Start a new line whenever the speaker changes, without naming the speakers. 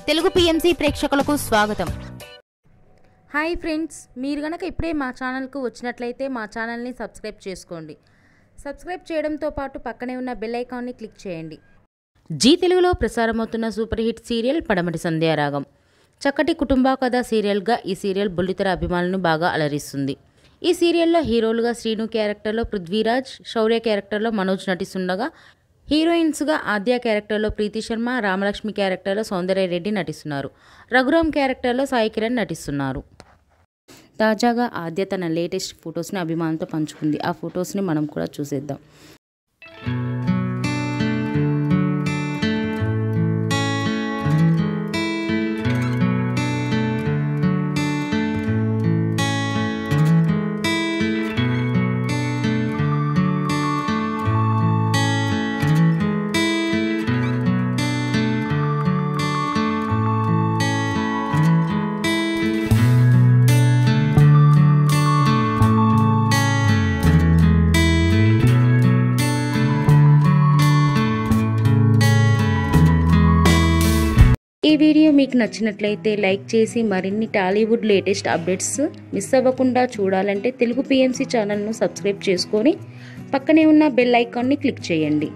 Telugu PMC ప్రేక్షకులకు స్వాగతం.
Hi friends, మీరు గనక ఇప్పుడే మా ఛానల్కు వచ్చినట్లయితే మా ఛానల్ని సబ్స్క్రైబ్ చేసుకోండి. సబ్స్క్రైబ్ చేయడంతో పాటు పక్కనే ఉన్న బెల్ ఐకాన్ని క్లిక్ చేయండి. జీ తెలుగులో ప్రసారమవుతున్న సూపర్ హిట్ సీరియల్ పడమటి సంధ్యారాగం. చక్కటి కుటుంబ కథ సీరియల్గా ఈ సీరియల్ బుల్లితెర అభిమానులను బాగా అలరిస్తుంది. ఈ సీరియల్లో హీరోలుగా శ్రీను క్యారెక్టర్లో పృథ్వీరాజ్, శౌర్య క్యారెక్టర్లో మనోజ్ నటిస్తుండగా హీరోయిన్స్గా ఆద్య క్యారెక్టర్లో ప్రీతి శర్మ, రామలక్ష్మి క్యారెక్టర్లో సౌందర్య రెడ్డి నటిస్తున్నారు. రఘురామ్ క్యారెక్టర్లో సాయి కిరణ్ నటిస్తున్నారు. తాజాగా ఆద్య తన లేటెస్ట్ ఫొటోస్ని అభిమానులతో పంచుకుంది. ఆ ఫొటోస్ని మనం కూడా చూసేద్దాం. ఈ వీడియో మీకు నచ్చినట్లయితే లైక్ చేసి మరిన్ని టాలీవుడ్ లేటెస్ట్ అప్డేట్స్ మిస్ అవ్వకుండా చూడాలంటే తెలుగు పిఎంసి ఛానల్ను సబ్స్క్రైబ్ చేసుకొని పక్కనే ఉన్న బెల్ ఐకాన్ని క్లిక్ చేయండి.